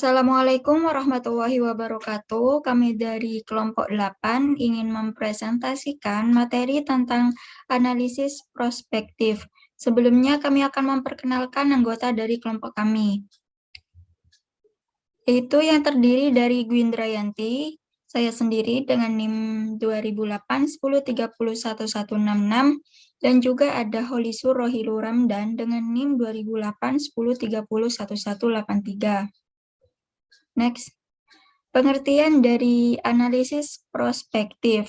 Assalamualaikum warahmatullahi wabarakatuh. Kami dari kelompok 8 ingin mempresentasikan materi tentang analisis prospektif. Sebelumnya kami akan memperkenalkan anggota dari kelompok kami, yaitu yang terdiri dari Gwindrayanti, saya sendiri dengan NIM 2008-10-30-1166, dan juga ada Holisur Rohilu Ramdan dengan NIM 2008-10-30-1183. Next. Pengertian dari analisis prospektif.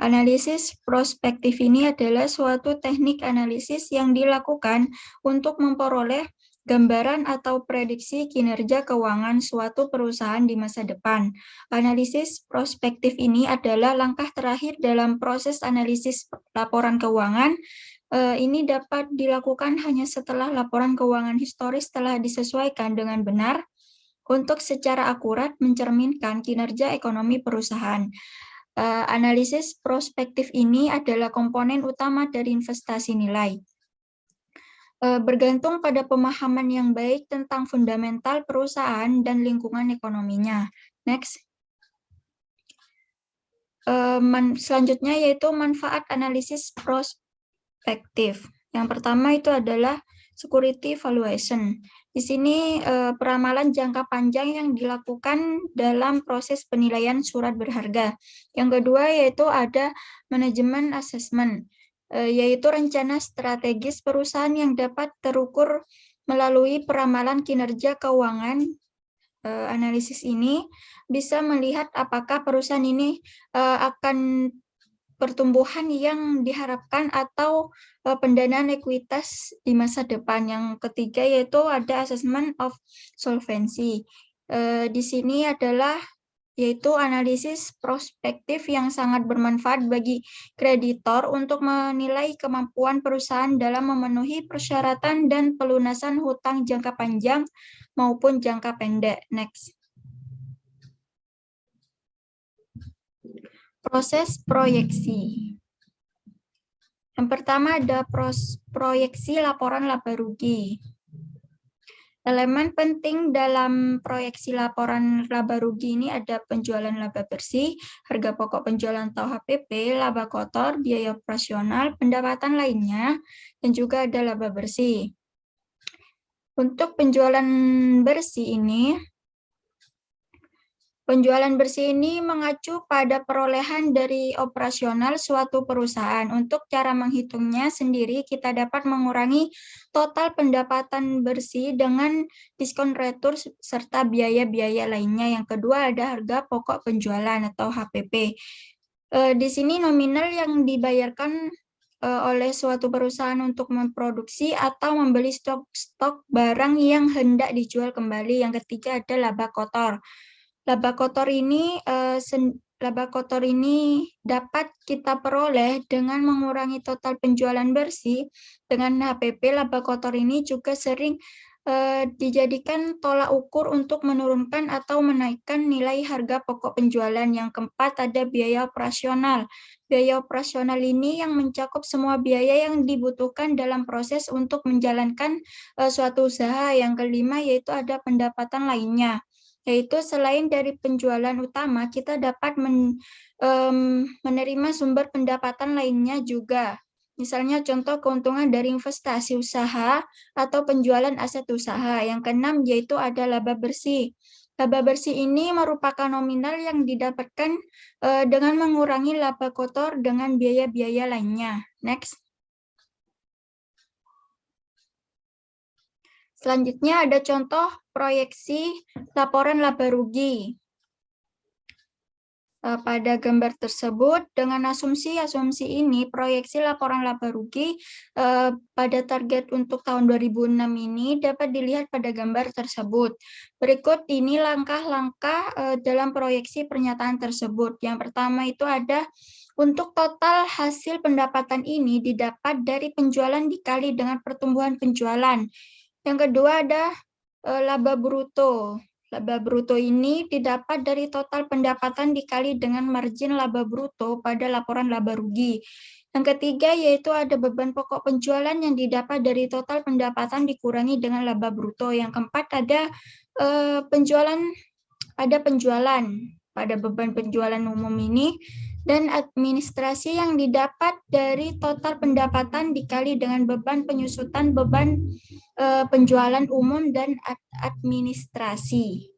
Analisis prospektif ini adalah suatu teknik analisis yang dilakukan untuk memperoleh gambaran atau prediksi kinerja keuangan suatu perusahaan di masa depan. Analisis prospektif ini adalah langkah terakhir dalam proses analisis laporan keuangan. Ini dapat dilakukan hanya setelah laporan keuangan historis telah disesuaikan dengan benar untuk secara akurat mencerminkan kinerja ekonomi perusahaan. Analisis prospektif ini adalah komponen utama dari investasi nilai. Bergantung pada pemahaman yang baik tentang fundamental perusahaan dan lingkungan ekonominya. Next. Selanjutnya yaitu manfaat analisis prospektif. Yang pertama itu adalah security valuation. Di sini peramalan jangka panjang yang dilakukan dalam proses penilaian surat berharga. Yang kedua yaitu ada manajemen assessment, yaitu rencana strategis perusahaan yang dapat terukur melalui peramalan kinerja keuangan. Analisis ini bisa melihat apakah perusahaan ini akan pertumbuhan yang diharapkan atau pendanaan ekuitas di masa depan. Yang ketiga yaitu ada assessment of solvency. Di sini adalah yaitu analisis prospektif yang sangat bermanfaat bagi kreditor untuk menilai kemampuan perusahaan dalam memenuhi persyaratan dan pelunasan hutang jangka panjang maupun jangka pendek. Next. Proses proyeksi. Yang pertama ada proyeksi laporan laba rugi. Elemen penting dalam proyeksi laporan laba rugi ini ada penjualan laba bersih, harga pokok penjualan atau HPP, laba kotor, biaya operasional, pendapatan lainnya, dan juga ada laba bersih. Untuk penjualan bersih ini, mengacu pada perolehan dari operasional suatu perusahaan. Untuk cara menghitungnya sendiri, kita dapat mengurangi total pendapatan bersih dengan diskon retur serta biaya-biaya lainnya. Yang kedua ada harga pokok penjualan atau HPP. Di sini nominal yang dibayarkan oleh suatu perusahaan untuk memproduksi atau membeli stok barang yang hendak dijual kembali. Yang ketiga ada laba kotor. Laba kotor ini dapat kita peroleh dengan mengurangi total penjualan bersih. Dengan HPP, laba kotor ini juga sering dijadikan tolak ukur untuk menurunkan atau menaikkan nilai harga pokok penjualan. Yang keempat ada biaya operasional. Biaya operasional ini yang mencakup semua biaya yang dibutuhkan dalam proses untuk menjalankan suatu usaha. Yang kelima yaitu ada pendapatan lainnya, yaitu selain dari penjualan utama, kita dapat menerima sumber pendapatan lainnya juga. Misalnya contoh keuntungan dari investasi usaha atau penjualan aset usaha. Yang keenam yaitu ada laba bersih. Laba bersih ini merupakan nominal yang didapatkan dengan mengurangi laba kotor dengan biaya-biaya lainnya. Next. Selanjutnya ada contoh proyeksi laporan laba rugi. Pada gambar tersebut, dengan asumsi ini, proyeksi laporan laba rugi pada target untuk tahun 2006 ini dapat dilihat pada gambar tersebut. Berikut ini langkah-langkah dalam proyeksi pernyataan tersebut. Yang pertama itu ada untuk total hasil pendapatan ini didapat dari penjualan dikali dengan pertumbuhan penjualan. Yang kedua ada laba bruto. Laba bruto ini didapat dari total pendapatan dikali dengan margin laba bruto pada laporan laba rugi. Yang ketiga yaitu ada beban pokok penjualan yang didapat dari total pendapatan dikurangi dengan laba bruto. Yang keempat ada penjualan ada penjualan pada beban penjualan umum ini dan administrasi yang didapat dari total pendapatan dikali dengan beban penyusutan beban penjualan umum dan administrasi.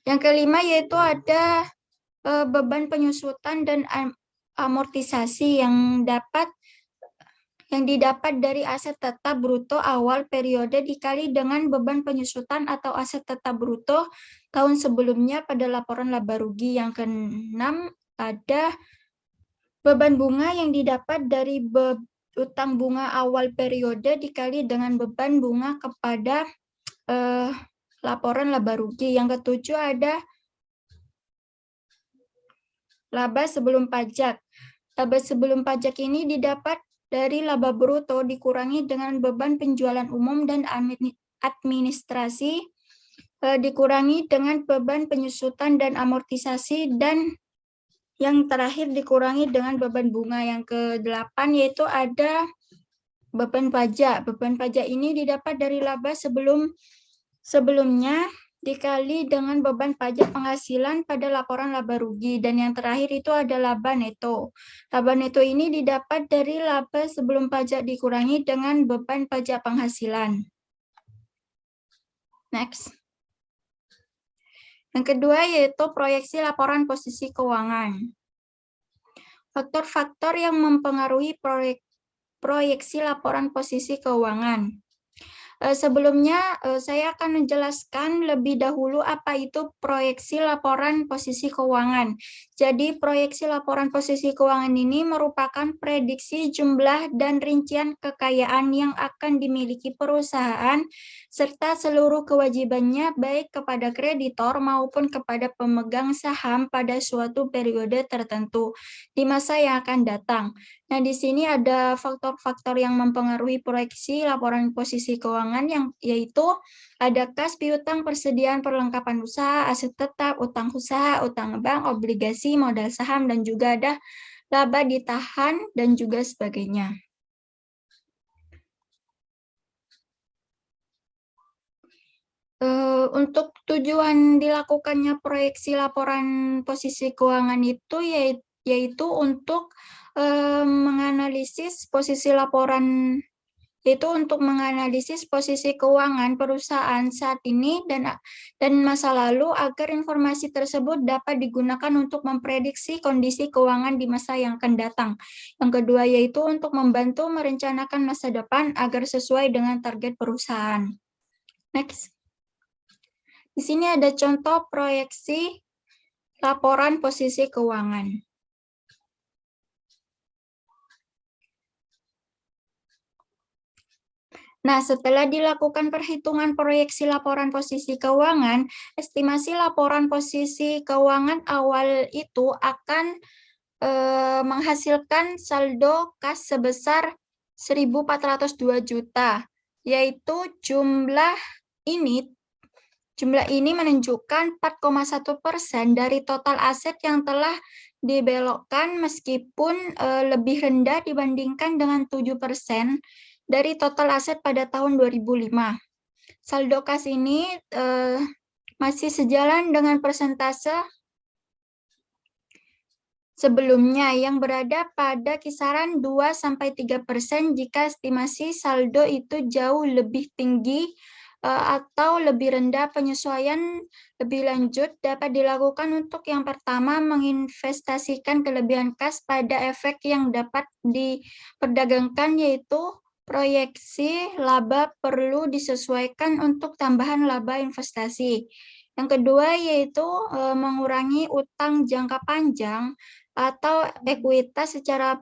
Yang kelima yaitu ada beban penyusutan dan amortisasi yang didapat dari aset tetap bruto awal periode dikali dengan beban penyusutan atau aset tetap bruto tahun sebelumnya pada laporan laba rugi. Yang keenam ada beban bunga yang didapat dari utang bunga awal periode dikali dengan beban bunga kepada laporan laba rugi. Yang ketujuh ada laba sebelum pajak. Laba sebelum pajak ini didapat dari laba bruto dikurangi dengan beban penjualan umum dan administrasi dikurangi dengan beban penyusutan dan amortisasi, dan yang terakhir dikurangi dengan beban bunga. Yang ke-8 yaitu ada beban pajak. Beban pajak ini didapat dari laba sebelumnya dikali dengan beban pajak penghasilan pada laporan laba rugi. Dan yang terakhir itu ada laba neto. Laba neto ini didapat dari laba sebelum pajak dikurangi dengan beban pajak penghasilan. Next. Yang kedua yaitu proyeksi laporan posisi keuangan. Faktor-faktor yang mempengaruhi proyeksi laporan posisi keuangan. Sebelumnya, saya akan menjelaskan lebih dahulu apa itu proyeksi laporan posisi keuangan. Jadi, proyeksi laporan posisi keuangan ini merupakan prediksi jumlah dan rincian kekayaan yang akan dimiliki perusahaan, serta seluruh kewajibannya baik kepada kreditor maupun kepada pemegang saham pada suatu periode tertentu di masa yang akan datang. Nah, di sini ada faktor-faktor yang mempengaruhi proyeksi laporan posisi keuangan, yang yaitu ada kas piutang, persediaan perlengkapan usaha, aset tetap, utang usaha, utang bank, obligasi, modal saham, dan juga ada laba ditahan dan juga sebagainya. Untuk tujuan dilakukannya proyeksi laporan posisi keuangan itu yaitu untuk menganalisis posisi laporan, yaitu untuk menganalisis posisi keuangan perusahaan saat ini dan masa lalu agar informasi tersebut dapat digunakan untuk memprediksi kondisi keuangan di masa yang akan datang. Yang kedua yaitu untuk membantu merencanakan masa depan agar sesuai dengan target perusahaan. Next. Di sini ada contoh proyeksi laporan posisi keuangan. Nah, setelah dilakukan perhitungan proyeksi laporan posisi keuangan, estimasi laporan posisi keuangan awal itu akan menghasilkan saldo kas sebesar 1.402 juta, yaitu jumlah ini menunjukkan 4,1% dari total aset yang telah dibelokkan meskipun lebih rendah dibandingkan dengan 7% dari total aset pada tahun 2005. Saldo kas ini masih sejalan dengan persentase sebelumnya yang berada pada kisaran 2-3% jika estimasi saldo itu jauh lebih tinggi atau lebih rendah. Penyesuaian lebih lanjut dapat dilakukan untuk yang pertama menginvestasikan kelebihan kas pada efek yang dapat diperdagangkan, yaitu proyeksi laba perlu disesuaikan untuk tambahan laba investasi. Yang kedua yaitu mengurangi utang jangka panjang atau ekuitas secara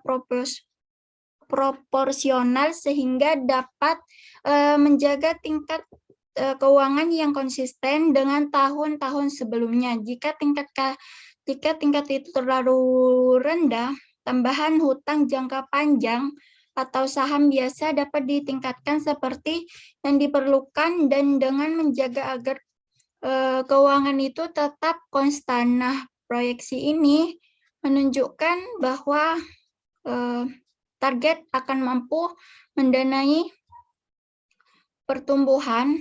proporsional sehingga dapat menjaga tingkat keuangan yang konsisten dengan tahun-tahun sebelumnya. Jika tingkat itu terlalu rendah, tambahan hutang jangka panjang atau saham biasa dapat ditingkatkan seperti yang diperlukan dan dengan menjaga agar keuangan itu tetap konstan. Nah, proyeksi ini menunjukkan bahwa target akan mampu mendanai pertumbuhan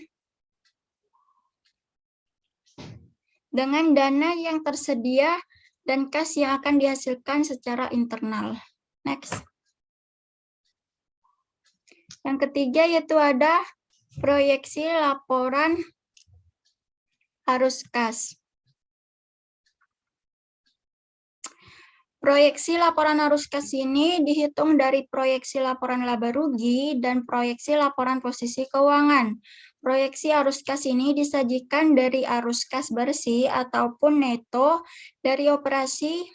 dengan dana yang tersedia dan kas yang akan dihasilkan secara internal. Next. Yang ketiga yaitu ada proyeksi laporan arus kas. Proyeksi laporan arus kas ini dihitung dari proyeksi laporan laba rugi dan proyeksi laporan posisi keuangan. Proyeksi arus kas ini disajikan dari arus kas bersih ataupun neto dari operasi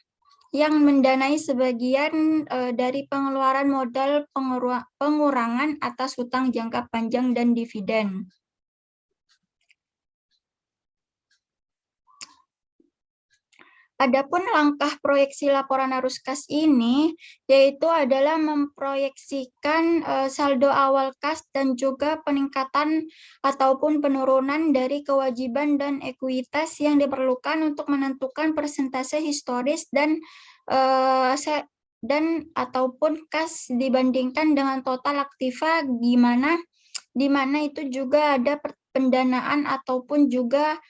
yang mendanai sebagian dari pengeluaran modal pengurangan atas hutang jangka panjang dan dividen. Adapun langkah proyeksi laporan arus kas ini yaitu adalah memproyeksikan saldo awal kas dan juga peningkatan ataupun penurunan dari kewajiban dan ekuitas yang diperlukan untuk menentukan persentase historis dan ataupun kas dibandingkan dengan total aktiva di mana itu juga ada pendanaan ataupun juga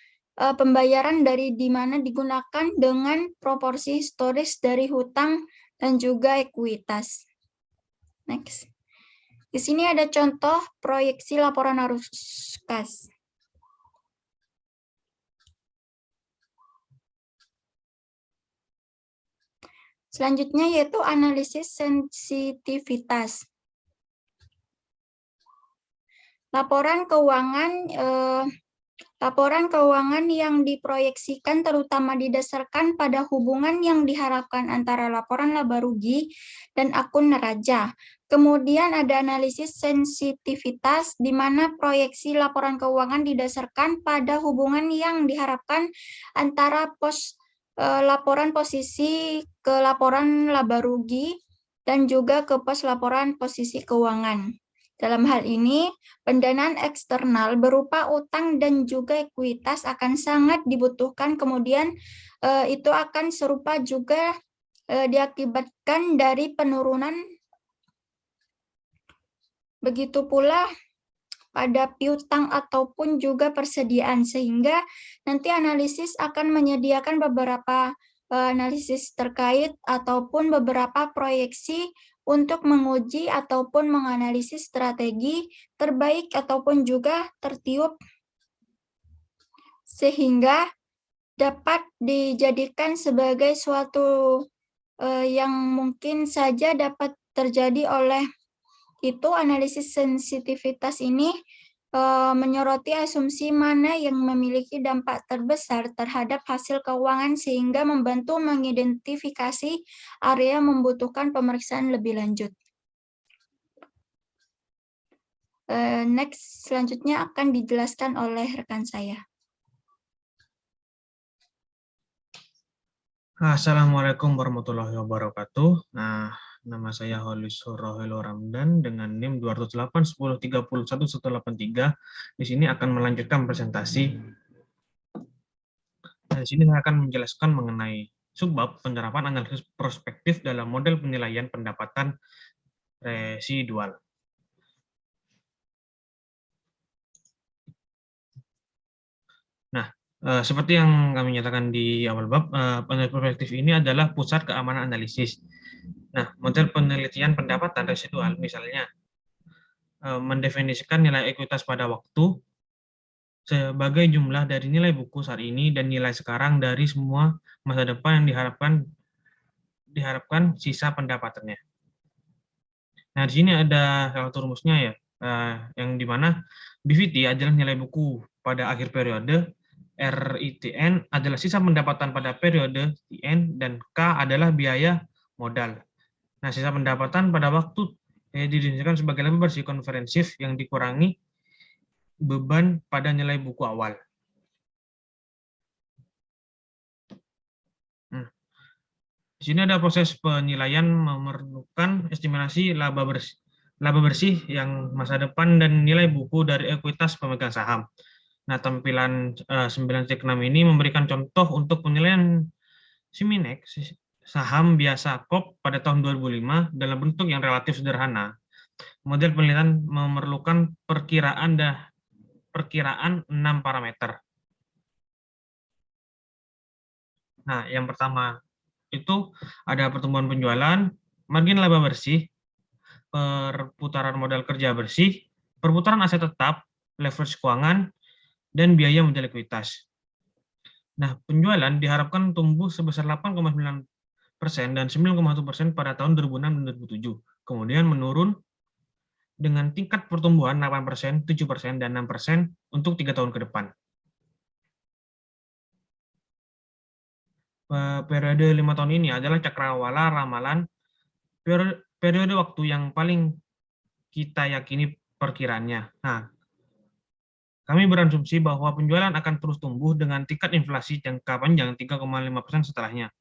pembayaran dari di mana digunakan dengan proporsi historis dari hutang dan juga ekuitas. Next. Di sini ada contoh proyeksi laporan arus kas. Selanjutnya yaitu analisis sensitivitas. Laporan keuangan yang diproyeksikan terutama didasarkan pada hubungan yang diharapkan antara laporan laba rugi dan akun neraca. Kemudian ada analisis sensitivitas di mana proyeksi laporan keuangan didasarkan pada hubungan yang diharapkan antara laporan posisi ke laporan laba rugi dan juga ke pos laporan posisi keuangan. Dalam hal ini, pendanaan eksternal berupa utang dan juga ekuitas akan sangat dibutuhkan. Kemudian itu akan serupa juga diakibatkan dari penurunan. Begitu pula pada piutang ataupun juga persediaan, sehingga nanti analisis akan menyediakan beberapa analisis terkait ataupun beberapa proyeksi untuk menguji ataupun menganalisis strategi terbaik ataupun juga tertiup sehingga dapat dijadikan sebagai suatu yang mungkin saja dapat terjadi oleh itu. Analisis sensitivitas ini menyoroti asumsi mana yang memiliki dampak terbesar terhadap hasil keuangan sehingga membantu mengidentifikasi area membutuhkan pemeriksaan lebih lanjut. Next, selanjutnya akan dijelaskan oleh rekan saya. Assalamualaikum warahmatullahi wabarakatuh. Nah, nama saya Holis Rohelo Ramdan dengan NIM 20810311183. Di sini akan melanjutkan presentasi. Di sini saya akan menjelaskan mengenai subbab penerapan analisis prospektif dalam model penilaian pendapatan residual. Nah, seperti yang kami nyatakan di awal bab, penilaian prospektif ini adalah pusat keamanan analisis. Nah, model penelitian pendapatan residual misalnya mendefinisikan nilai ekuitas pada waktu sebagai jumlah dari nilai buku saat ini dan nilai sekarang dari semua masa depan yang diharapkan sisa pendapatannya. Nah, di sini ada salah satu rumusnya ya, yang dimana BVT adalah nilai buku pada akhir periode, RITN adalah sisa pendapatan pada periode TN, dan K adalah biaya modal. Nah, sisa pendapatan pada waktu didefinisikan sebagai laba bersih konferensif yang dikurangi beban pada nilai buku awal. Di sini ada proses penilaian memerlukan estimasi laba bersih yang masa depan dan nilai buku dari ekuitas pemegang saham. Nah, tampilan 9.6 ini memberikan contoh untuk penilaian Siminek saham biasa KOP pada tahun 2005 dalam bentuk yang relatif sederhana. Model penelitian memerlukan perkiraan 6 parameter. Nah, yang pertama itu ada pertumbuhan penjualan, margin laba bersih, perputaran modal kerja bersih, perputaran aset tetap, leverage keuangan, dan biaya modal likuiditas. Nah, penjualan diharapkan tumbuh sebesar 8,9% dan 9,1% pada tahun 2006 dan 2007. Kemudian menurun dengan tingkat pertumbuhan 8%, 7%, dan 6% untuk 3 tahun ke depan. Periode 5 tahun ini adalah cakrawala ramalan periode waktu yang paling kita yakini perkiraannya. Nah, kami berasumsi bahwa penjualan akan terus tumbuh dengan tingkat inflasi jangka panjang 3,5% setelahnya.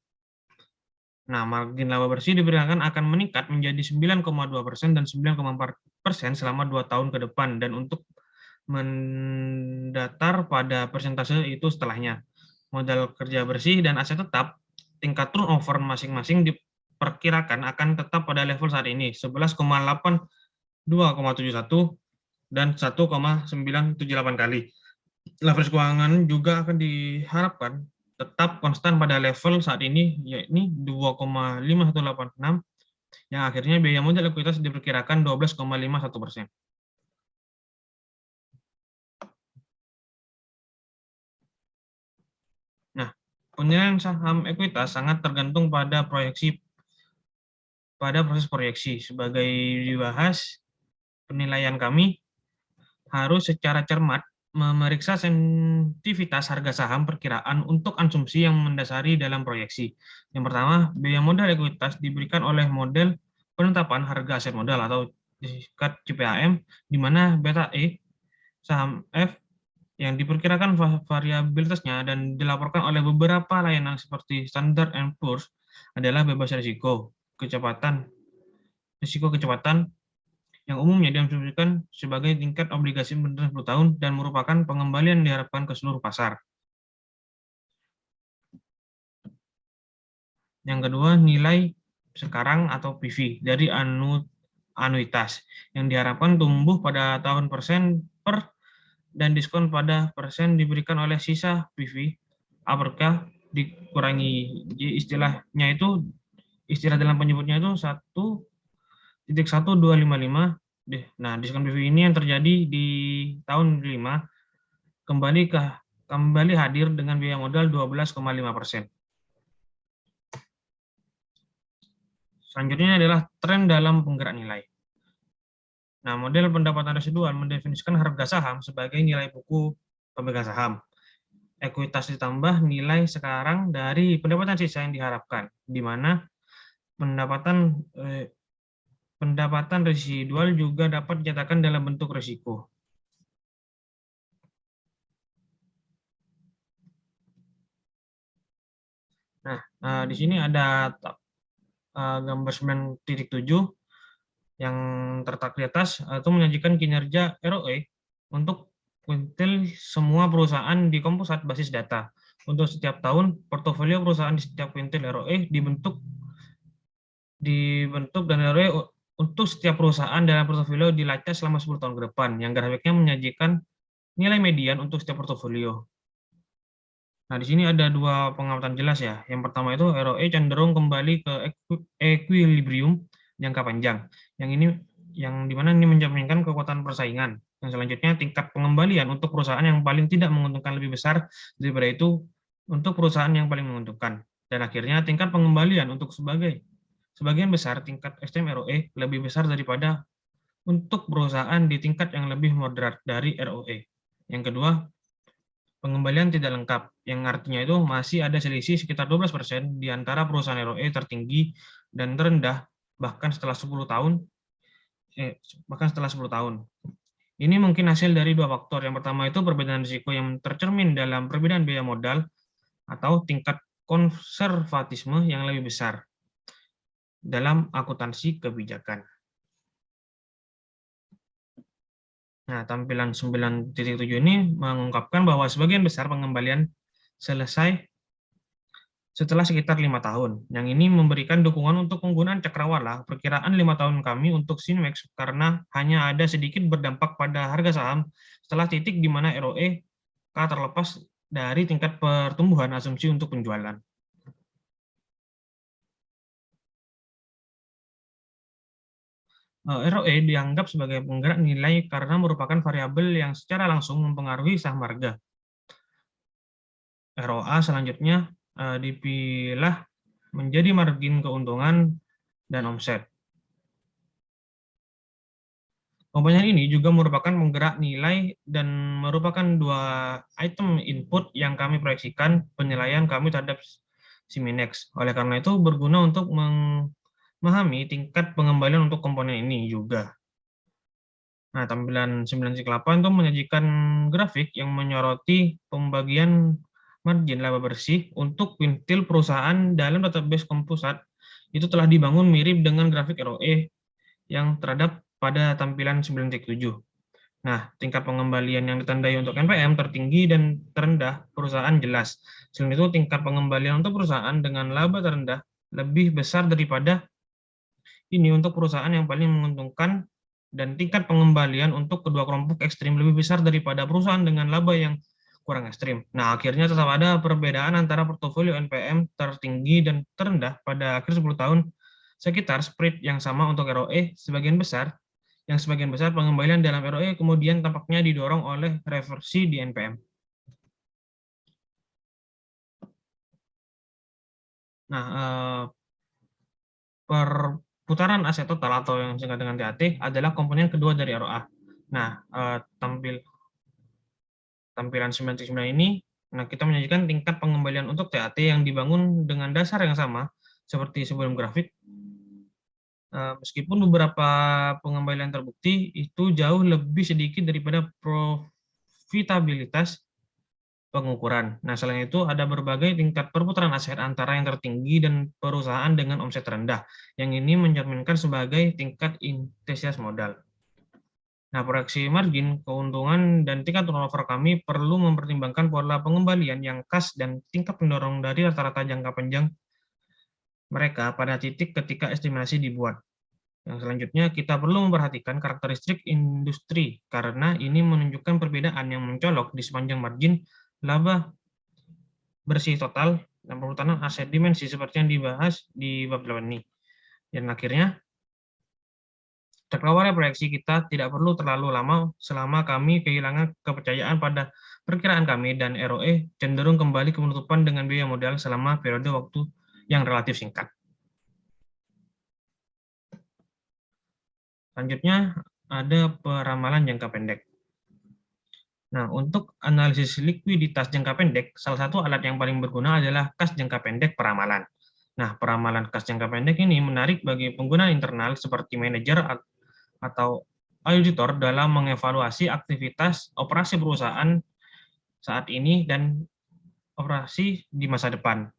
Nah, margin laba bersih diperkirakan akan meningkat menjadi 9,2% dan 9,4% selama 2 tahun ke depan, dan untuk mendatar pada persentase itu setelahnya. Modal kerja bersih dan aset tetap, tingkat turnover masing-masing diperkirakan akan tetap pada level saat ini, 11,8, 2,71, dan 1,978 kali. Leverage keuangan juga akan diharapkan tetap konstan pada level saat ini, yakni 2,5186, yang akhirnya biaya modal likuiditas diperkirakan 12,51%. Nah, penilaian saham ekuitas sangat tergantung pada proses proyeksi. Sebagai dibahas, penilaian kami harus secara cermat memeriksa sensitivitas harga saham perkiraan untuk asumsi yang mendasari dalam proyeksi. Yang pertama, biaya modal ekuitas diberikan oleh model penetapan harga aset modal atau disingkat CPAM, di mana beta E saham F yang diperkirakan variabilitasnya dan dilaporkan oleh beberapa layanan seperti Standard & Poor's adalah bebas risiko kecepatan yang umumnya diasumsikan sebagai tingkat obligasi benar 10 tahun dan merupakan pengembalian diharapkan ke seluruh pasar. Yang kedua, nilai sekarang atau PV dari anuitas yang diharapkan tumbuh pada tahun persen per dan diskon pada persen diberikan oleh sisa PV apakah dikurangi. Istilahnya itu, istilah dalam penyebutnya itu 1.1255. Nah, diskon PV ini yang terjadi di tahun 5 kembali hadir dengan biaya modal 12,5%. Selanjutnya adalah tren dalam penggerak nilai. Nah, model pendapatan residual mendefinisikan harga saham sebagai nilai buku pemegang saham. Ekuitas ditambah nilai sekarang dari pendapatan sisa yang diharapkan, di mana pendapatan residual juga dapat dinyatakan dalam bentuk risiko. Nah, di sini ada gambar 9.7 yang terletak di atas, itu menyajikan kinerja ROE untuk kuintil semua perusahaan di komposat basis data. Untuk setiap tahun, portofolio perusahaan di setiap kuintil ROE dibentuk dan ROE untuk setiap perusahaan dalam portofolio dilacak selama 10 tahun ke depan, yang grafiknya menyajikan nilai median untuk setiap portofolio. Nah, di sini ada dua pengamatan jelas ya. Yang pertama itu ROE cenderung kembali ke equilibrium jangka panjang. Yang dimana ini mencerminkan kekuatan persaingan. Yang selanjutnya tingkat pengembalian untuk perusahaan yang paling tidak menguntungkan lebih besar daripada itu untuk perusahaan yang paling menguntungkan. Dan akhirnya tingkat pengembalian untuk sebagian besar tingkat STM ROE lebih besar daripada untuk perusahaan di tingkat yang lebih moderat dari ROE. Yang kedua, pengembalian tidak lengkap, yang artinya itu masih ada selisih sekitar 12% di antara perusahaan ROE tertinggi dan terendah bahkan setelah 10 tahun. Ini mungkin hasil dari dua faktor. Yang pertama itu perbedaan risiko yang tercermin dalam perbedaan biaya modal atau tingkat konservatisme yang lebih besar dalam akuntansi kebijakan. Nah, tampilan 9.7 ini mengungkapkan bahwa sebagian besar pengembalian selesai setelah sekitar 5 tahun. Yang ini memberikan dukungan untuk penggunaan cakrawala. Perkiraan 5 tahun kami untuk Sinmex karena hanya ada sedikit berdampak pada harga saham setelah titik di mana ROE terlepas dari tingkat pertumbuhan asumsi untuk penjualan. ROE dianggap sebagai penggerak nilai karena merupakan variabel yang secara langsung mempengaruhi saham harga. ROA selanjutnya dipilah menjadi margin keuntungan dan omset. Komponen ini juga merupakan penggerak nilai dan merupakan dua item input yang kami proyeksikan penilaian kami terhadap Siminex. Oleh karena itu berguna untuk memahami tingkat pengembalian untuk komponen ini juga. Nah, tampilan 9-8 itu menyajikan grafik yang menyoroti pembagian margin laba bersih untuk kuintil perusahaan dalam database Kompusat itu telah dibangun mirip dengan grafik ROE yang terhadap pada tampilan 9.7. Nah, tingkat pengembalian yang ditandai untuk NPM tertinggi dan terendah perusahaan jelas. Selain itu, tingkat pengembalian untuk perusahaan dengan laba terendah lebih besar daripada ini untuk perusahaan yang paling menguntungkan, dan tingkat pengembalian untuk kedua kelompok ekstrim lebih besar daripada perusahaan dengan laba yang kurang ekstrim. Nah, akhirnya tetap ada perbedaan antara portofolio NPM tertinggi dan terendah pada akhir 10 tahun sekitar spread yang sama untuk ROE sebagian besar, yang sebagian besar pengembalian dalam ROE kemudian tampaknya didorong oleh reversi di NPM. Nah, perputaran aset total atau yang disingkat dengan TAT adalah komponen kedua dari ROA. Nah, tampilan 9.9 ini, nah kita menyajikan tingkat pengembalian untuk TAT yang dibangun dengan dasar yang sama seperti sebelum grafik. Meskipun beberapa pengembalian terbukti itu jauh lebih sedikit daripada profitabilitas pengukuran. Nah, selain itu ada berbagai tingkat perputaran aset antara yang tertinggi dan perusahaan dengan omset rendah. Yang ini mencerminkan sebagai tingkat intensitas modal. Nah, proyeksi margin, keuntungan, dan tingkat turnover kami perlu mempertimbangkan pola pengembalian yang khas dan tingkat pendorong dari rata-rata jangka panjang mereka pada titik ketika estimasi dibuat. Yang selanjutnya, kita perlu memperhatikan karakteristik industri, karena ini menunjukkan perbedaan yang mencolok di sepanjang margin laba bersih total dan perputaran aset dimensi seperti yang dibahas di bab 8 ini. Dan akhirnya, awalnya proyeksi kita tidak perlu terlalu lama selama kami kehilangan kepercayaan pada perkiraan kami dan ROE cenderung kembali ke penutupan dengan biaya modal selama periode waktu yang relatif singkat. Selanjutnya ada peramalan jangka pendek. Nah, untuk analisis likuiditas jangka pendek, salah satu alat yang paling berguna adalah kas jangka pendek peramalan. Nah, peramalan kas jangka pendek ini menarik bagi pengguna internal seperti manajer atau auditor dalam mengevaluasi aktivitas operasi perusahaan saat ini dan operasi di masa depan.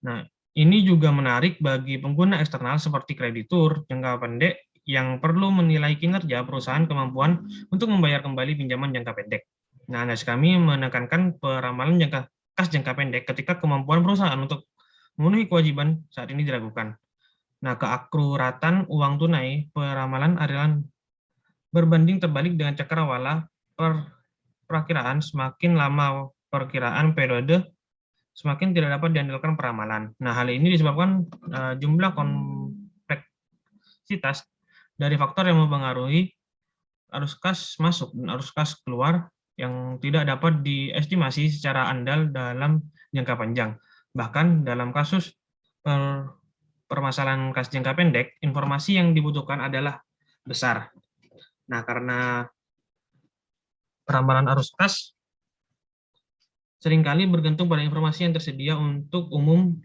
Nah, ini juga menarik bagi pengguna eksternal seperti kreditur jangka pendek yang perlu menilai kinerja perusahaan kemampuan untuk membayar kembali pinjaman jangka pendek. Nah, analisis kami menekankan peramalan kas jangka pendek ketika kemampuan perusahaan untuk memenuhi kewajiban saat ini diragukan. Nah, keakuratan uang tunai peramalan adalah berbanding terbalik dengan cakrawala perakiraan. Semakin lama perkiraan periode, semakin tidak dapat diandalkan peramalan. Nah, hal ini disebabkan jumlah kompleksitas dari faktor yang mempengaruhi arus kas masuk dan arus kas keluar yang tidak dapat diestimasi secara andal dalam jangka panjang. Bahkan dalam kasus permasalahan kas jangka pendek, informasi yang dibutuhkan adalah besar. Nah, karena peramalan arus kas seringkali bergantung pada informasi yang tersedia untuk umum,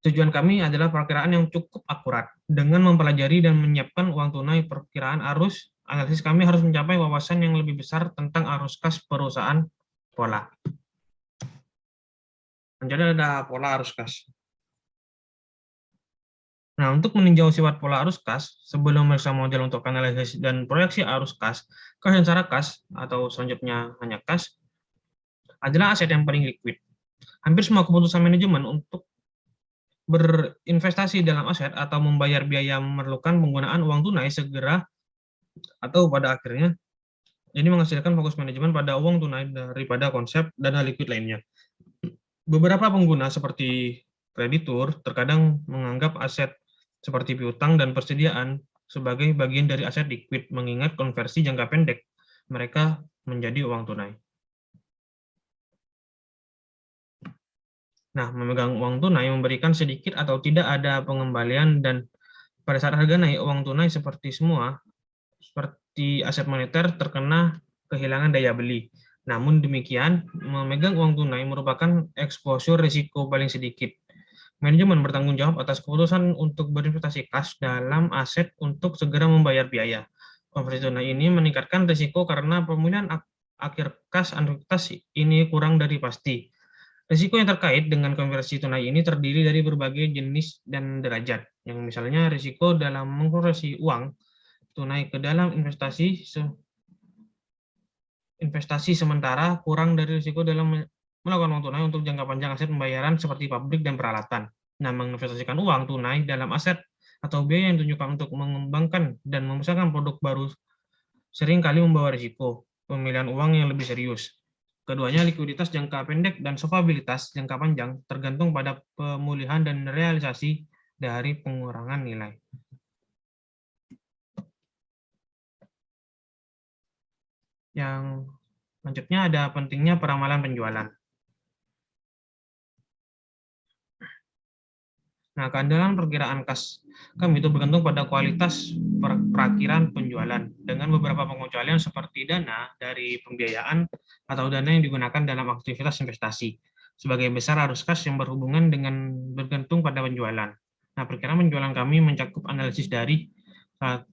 tujuan kami adalah perkiraan yang cukup akurat. Dengan mempelajari dan menyiapkan uang tunai perkiraan arus, analisis kami harus mencapai wawasan yang lebih besar tentang arus kas perusahaan pola. Jadi ada pola arus kas. Nah, untuk meninjau sifat pola arus kas, sebelum memeriksa model untuk analisis dan proyeksi arus kas dan cara kas, atau selanjutnya hanya kas, adalah aset yang paling liquid. Hampir semua keputusan manajemen untuk berinvestasi dalam aset atau membayar biaya memerlukan penggunaan uang tunai segera atau pada akhirnya. Ini menghasilkan fokus manajemen pada uang tunai daripada konsep dana liquid lainnya. Beberapa pengguna seperti kreditur terkadang menganggap aset seperti piutang dan persediaan sebagai bagian dari aset likuid, mengingat konversi jangka pendek mereka menjadi uang tunai. Nah, memegang uang tunai memberikan sedikit atau tidak ada pengembalian, dan pada saat harga naik, uang tunai seperti aset moneter terkena kehilangan daya beli. Namun demikian, memegang uang tunai merupakan eksposur risiko paling sedikit. Manajemen bertanggung jawab atas keputusan untuk berinvestasi kas dalam aset untuk segera membayar biaya. Konversi tunai ini meningkatkan risiko karena pemulihan akhir kas anuitas ini kurang dari pasti. Risiko yang terkait dengan konversi tunai ini terdiri dari berbagai jenis dan derajat, yang misalnya risiko dalam mengkonversi uang tunai ke dalam investasi sementara kurang dari risiko dalam melakukan uang tunai untuk jangka panjang aset pembayaran seperti pabrik dan peralatan. Nah, menginvestasikan uang tunai dalam aset atau biaya yang ditunjukkan untuk mengembangkan dan memasarkan produk baru sering kali membawa risiko pemilihan uang yang lebih serius. Keduanya, likuiditas jangka pendek dan solvabilitas jangka panjang, tergantung pada pemulihan dan realisasi dari pengurangan nilai. Yang selanjutnya ada pentingnya peramalan penjualan. Nah, keandalan perkiraan kas kami itu bergantung pada kualitas perakiraan penjualan, dengan beberapa pengecualian seperti dana dari pembiayaan atau dana yang digunakan dalam aktivitas investasi. Sebagian besar arus kas yang berhubungan dengan bergantung pada penjualan. Nah, perkiraan penjualan kami mencakup analisis dari 6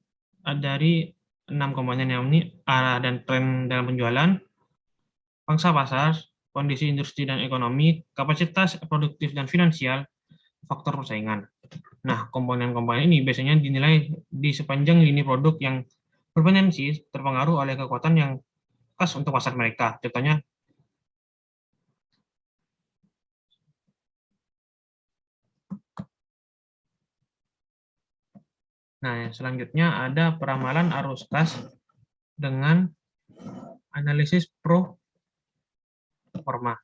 komponen yang ini, arah dan tren dalam penjualan, pangsa pasar, kondisi industri dan ekonomi, kapasitas produktif dan finansial, faktor persaingan. Nah, komponen-komponen ini biasanya dinilai di sepanjang lini produk yang berpotensi terpengaruh oleh kekuatan yang khas untuk pasar mereka. Contohnya, nah selanjutnya ada peramalan arus kas dengan analisis pro forma.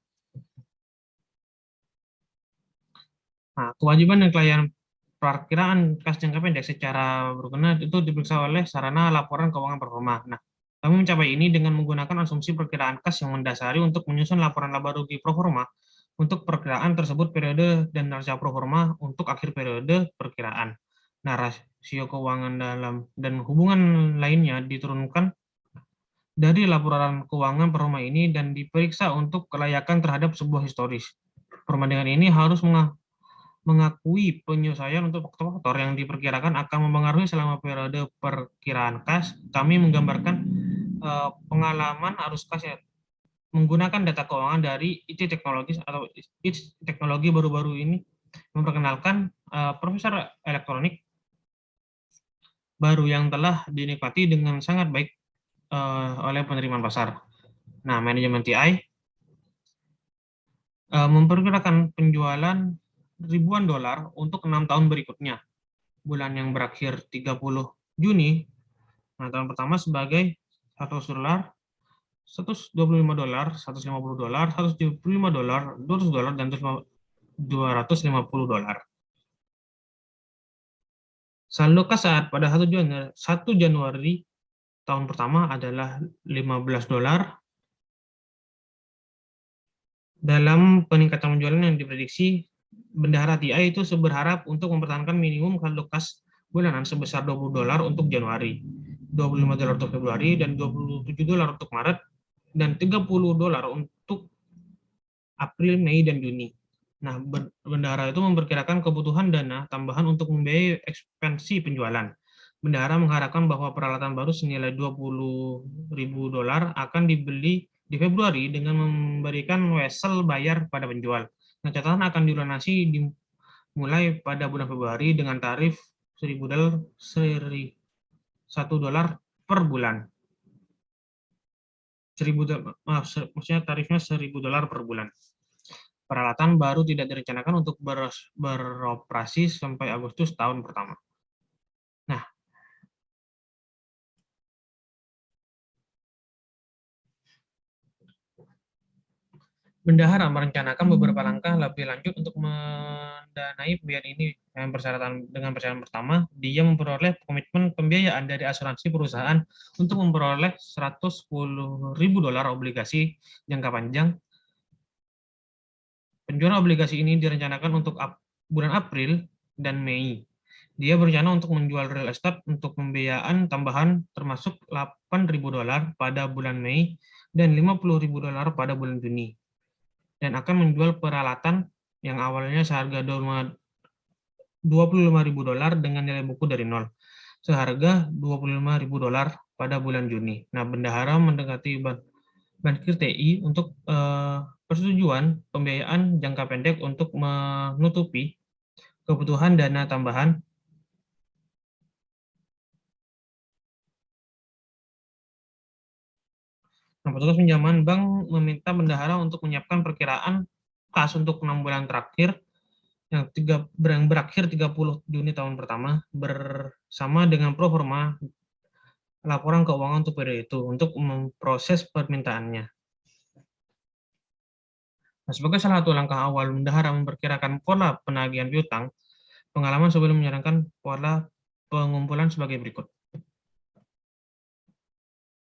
Nah, kewajiban dan klien perkiraan kas jangka pendek secara berkenaan itu diperiksa oleh sarana laporan keuangan performa. Nah, kami mencapai ini dengan menggunakan asumsi perkiraan kas yang mendasari untuk menyusun laporan laba rugi pro forma untuk perkiraan tersebut periode dan neraca pro forma untuk akhir periode perkiraan. Nah, rasio keuangan dalam dan hubungan lainnya diturunkan dari laporan keuangan pro forma ini dan diperiksa untuk kelayakan terhadap sebuah historis. Perbandingan ini harus mengakui penyesuaian untuk faktor-faktor yang diperkirakan akan mempengaruhi selama periode perkiraan kas. Kami menggambarkan pengalaman arus kas yang menggunakan data keuangan dari IT Teknologis atau IT Teknologi baru-baru ini memperkenalkan profesor elektronik baru yang telah dinikmati dengan sangat baik oleh penerimaan pasar. Nah, manajemen TI memperkirakan penjualan ribuan dolar untuk 6 tahun berikutnya. Bulan yang berakhir 30 Juni, nah tahun pertama sebagai $100, $125, $150, $175, $200, dan $250. Saldo kas saat pada 1 Januari tahun pertama adalah $15. Dalam peningkatan penjualan yang diprediksi, Bendahara TI itu berharap untuk mempertahankan minimum saldo kas bulanan sebesar $20 untuk Januari, $25 untuk Februari, dan $27 untuk Maret, dan $30 untuk April, Mei, dan Juni. Nah, Bendahara itu memperkirakan kebutuhan dana tambahan untuk membiayai ekspansi penjualan. Bendahara mengharapkan bahwa peralatan baru senilai $20.000 akan dibeli di Februari dengan memberikan wesel bayar pada penjual. Nah, catatan akan dilunasi dimulai pada bulan Februari dengan tarif $1.000 per bulan. Maksudnya tarifnya $1.000 per bulan. Peralatan baru tidak direncanakan untuk beroperasi sampai Agustus tahun pertama. Nah, Bendahara merencanakan beberapa langkah lebih lanjut untuk mendanai pembiayaan ini. Dengan persyaratan pertama, dia memperoleh komitmen pembiayaan dari asuransi perusahaan untuk memperoleh $110.000 obligasi jangka panjang. Penjualan obligasi ini direncanakan untuk bulan April dan Mei. Dia berencana untuk menjual real estate untuk pembiayaan tambahan termasuk $8.000 pada bulan Mei dan $50.000 pada bulan Juni. Dan akan menjual peralatan yang awalnya seharga $25.000 dengan nilai buku dari nol, seharga $25.000 pada bulan Juni. Nah, bendahara mendekati Bankir TI untuk persetujuan pembiayaan jangka pendek untuk menutupi kebutuhan dana tambahan. Nah, petugas pinjaman bank meminta bendahara untuk menyiapkan perkiraan kas untuk 6 bulan terakhir yang berakhir 30 Juni tahun pertama bersama dengan pro forma laporan keuangan untuk periode itu untuk memproses permintaannya. Nah, sebagai salah satu langkah awal bendahara memperkirakan pola penagihan piutang, pengalaman sebelum menyarankan pola pengumpulan sebagai berikut.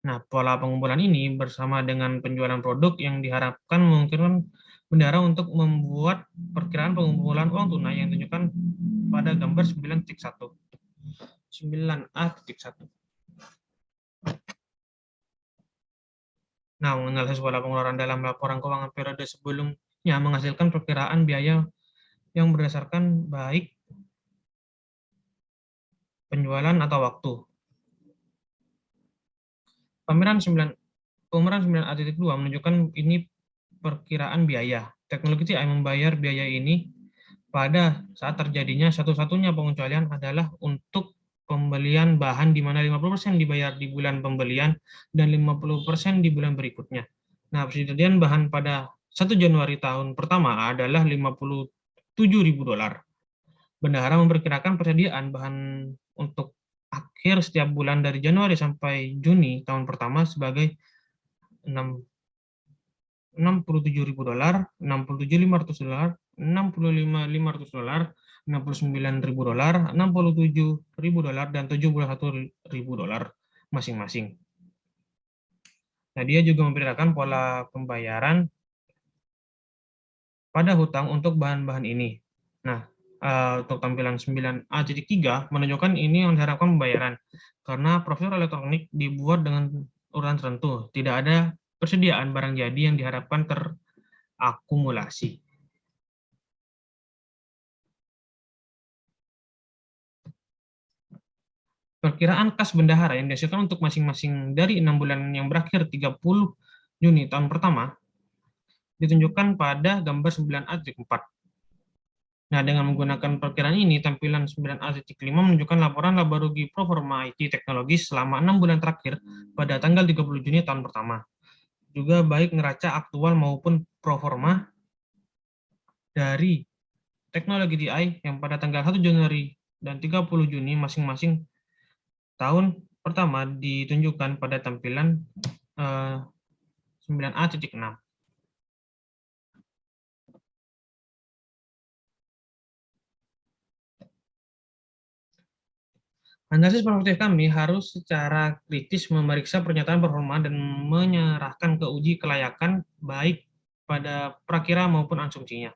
Nah, pola pengumpulan ini bersama dengan penjualan produk yang diharapkan memungkinkan bendahara untuk membuat perkiraan pengumpulan uang tunai yang ditunjukkan pada gambar 9.1. 9A.1. Nah, menganalisis pola pengeluaran dalam laporan keuangan periode sebelumnya menghasilkan perkiraan biaya yang berdasarkan baik penjualan atau waktu. Pameran 9A.2 menunjukkan ini perkiraan biaya. Teknologi TI membayar biaya ini pada saat terjadinya satu-satunya pengecualian adalah untuk pembelian bahan di mana 50% dibayar di bulan pembelian dan 50% di bulan berikutnya. Nah, persediaan bahan pada 1 Januari tahun pertama adalah $57.000. Bendahara memperkirakan persediaan bahan untuk akhir setiap bulan dari Januari sampai Juni tahun pertama sebagai $67.000, $67.500, $65.500, $69.000, $67.000, dan $71.000 masing-masing. Nah, dia juga memperkirakan pola pembayaran pada hutang untuk bahan-bahan ini. Nah, untuk tampilan 9A.3 menunjukkan ini yang diharapkan pembayaran. Karena profil elektronik dibuat dengan urutan tertentu, tidak ada persediaan barang jadi yang diharapkan terakumulasi. Perkiraan kas bendahara yang dihasilkan untuk masing-masing dari 6 bulan yang berakhir 30 Juni tahun pertama ditunjukkan pada gambar 9A.4. Nah, dengan menggunakan perkiraan ini, tampilan 9A.5 menunjukkan laporan laba rugi pro forma IT teknologi selama 6 bulan terakhir pada tanggal 30 Juni tahun pertama. Juga baik neraca aktual maupun pro forma dari teknologi TI yang pada tanggal 1 Januari dan 30 Juni masing-masing tahun pertama ditunjukkan pada tampilan 9A.6. Analisis perspektif kami harus secara kritis memeriksa pernyataan performa dan menyerahkan ke uji kelayakan baik pada prakira maupun asumsinya.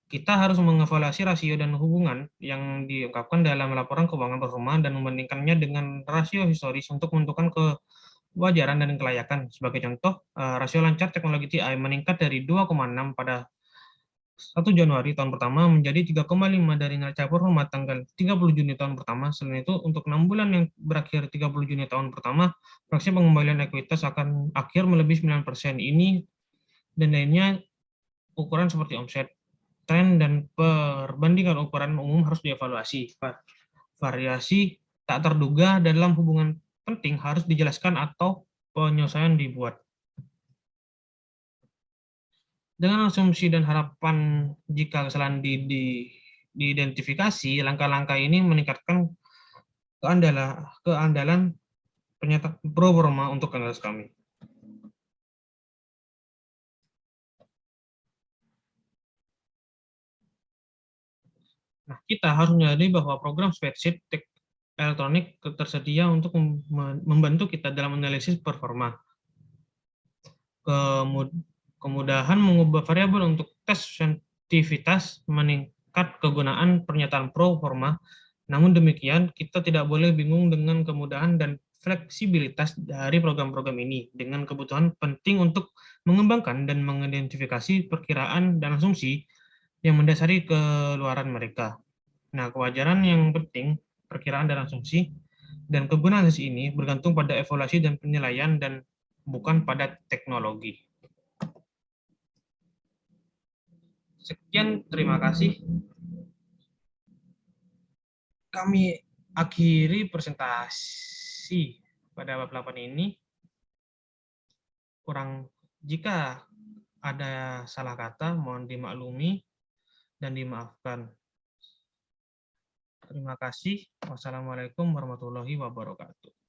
Kita harus mengevaluasi rasio dan hubungan yang diungkapkan dalam laporan keuangan performa dan membandingkannya dengan rasio historis untuk menentukan kewajaran dan kelayakan. Sebagai contoh, rasio lancar teknologi TI meningkat dari 2,6 pada 1 Januari tahun pertama menjadi 3,5 dari neraca performa tanggal 30 Juni tahun pertama. Selain itu, untuk 6 bulan yang berakhir 30 Juni tahun pertama, fraksi pengembalian ekuitas akan akhir melebihi 9%. Ini dan lainnya ukuran seperti omset, tren, dan perbandingan ukuran umum harus dievaluasi. Variasi tak terduga dalam hubungan penting harus dijelaskan atau penyesuaian dibuat. Dengan asumsi dan harapan jika kesalahan diidentifikasi, langkah-langkah ini meningkatkan keandalan pernyataan pro forma untuk analisis kami. Nah, kita harus menyadari bahwa program spreadsheet elektronik tersedia untuk membantu kita dalam analisis performa. Kemudahan mengubah variabel untuk tes sensitivitas meningkat kegunaan pernyataan pro forma. Namun demikian, kita tidak boleh bingung dengan kemudahan dan fleksibilitas dari program-program ini dengan kebutuhan penting untuk mengembangkan dan mengidentifikasi perkiraan dan asumsi yang mendasari keluaran mereka. Nah, kewajaran yang penting, perkiraan dan asumsi, dan kegunaan asumsi ini bergantung pada evaluasi dan penilaian dan bukan pada teknologi. Sekian, terima kasih. Kami akhiri presentasi pada bab 8 ini. Jika ada salah kata, mohon dimaklumi dan dimaafkan. Terima kasih. Wassalamualaikum warahmatullahi wabarakatuh.